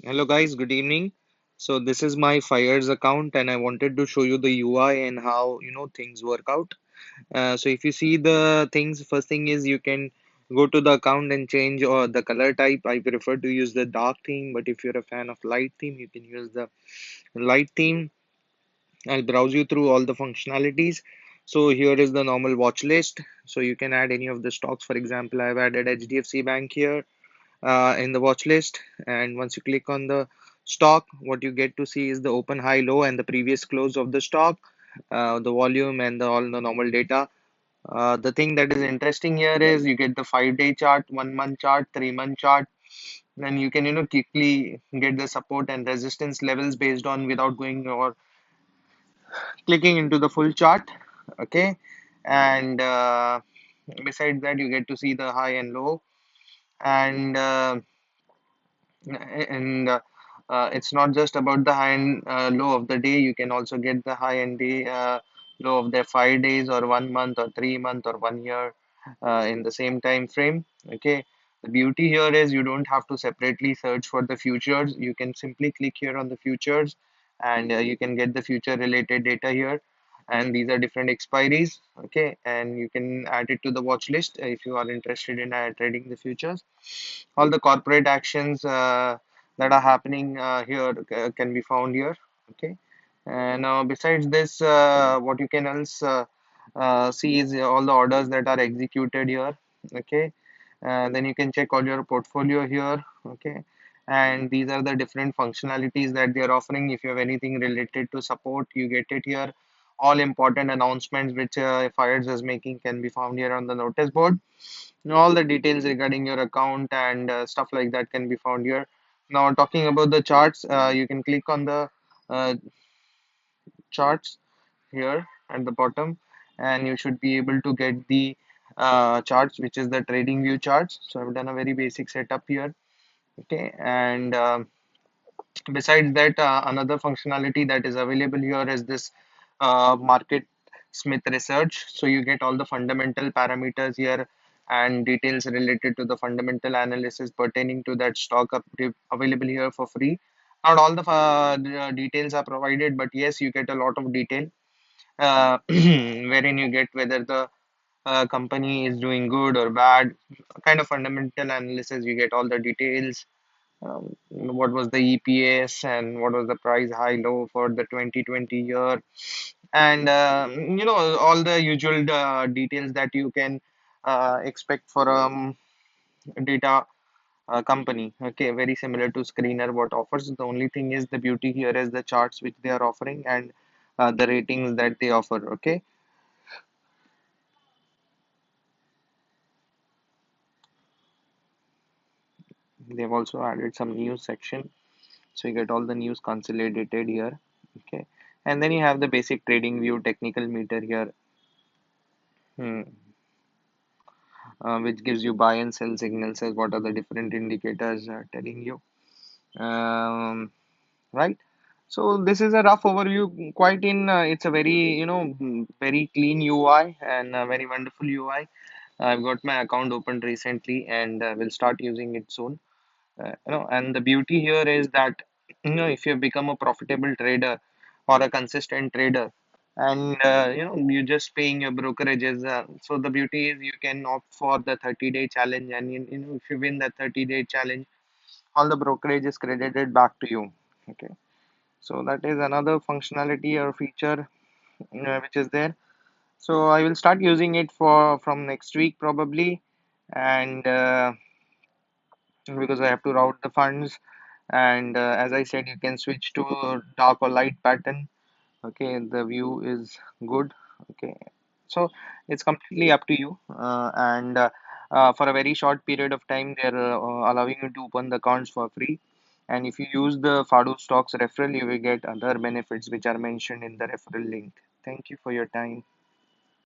Hello guys, good evening. So this is my Fyers account and I wanted to show you the UI and how things work out. So if you see the things, first thing is you can go to the account and change or the color type. I prefer to use the dark theme, but if you're a fan of light theme, you can use the light theme. I'll browse you through all the functionalities. So here is the normal watch list. So you can add any of the stocks. For example, I've added HDFC Bank here in the watch list, and once you click on the stock, what you get to see is the open, high, low and the previous close of the stock, the volume and all the normal data. The thing that is interesting here is you get the 5-day chart, 1 month chart, 3 month chart. Then you can quickly get the support and resistance levels based on without going or clicking into the full chart. Okay, and besides that you get to see the high and low, and it's not just about the high and low of the day. You can also get the high and day low of the 5 days or 1 month or 3 month or 1 year in the same time frame. Okay, the beauty here is you don't have to separately search for the futures. You can simply click here on the futures, and you can get the future related data here. And these are different expiries. Okay, and you can add it to the watch list if you are interested in trading the futures. All the corporate actions that are happening here can be found here. Okay, and besides this, what you can else see is all the orders that are executed here. Okay, then you can check all your portfolio here. Okay, and these are the different functionalities that they are offering. If you have anything related to support, you get it here. All important announcements which Fyers is making can be found here on the notice board. All the details regarding your account and stuff like that can be found here. Now, talking about the charts, you can click on the uh, charts here at the bottom, and you should be able to get the charts, which is the trading view charts. So I've done a very basic setup here. Okay, and besides that, another functionality that is available here is this market Smith research. So you get all the fundamental parameters here and details related to the fundamental analysis pertaining to that stock available here for free. Not all the details are provided, but yes, you get a lot of detail wherein you get whether the company is doing good or bad, kind of fundamental analysis. You get all the details, what was the EPS and what was the price high low for the 2020 year, and all the usual details that you can expect for data company. Okay, very similar to Screener what offers. The only thing is the beauty here is the charts which they are offering and the ratings that they offer. Okay, they've also added some news section, so you get all the news consolidated here. Okay, and then you have the basic trading view technical meter here. Hmm. Which gives you buy and sell signals as what are the different indicators telling you. Um, right. So this is a rough overview. Quite in, it's a very very clean UI and a very wonderful UI. I've got my account opened recently and will start using it soon. And the beauty here is that if you become a profitable trader or a consistent trader, and you're just paying your brokerages. So the beauty is you can opt for the 30-day challenge, and if you win that 30-day challenge, all the brokerage is credited back to you. Okay, so that is another functionality or feature which is there. So I will start using it for from next week probably, and because I have to route the funds. And as I said, you can switch to dark or light pattern. Okay, the view is good. Okay, so it's completely up to you. And for a very short period of time, they're allowing you to open the accounts for free. And if you use the Faadoo stocks referral, you will get other benefits which are mentioned in the referral link. Thank you for your time.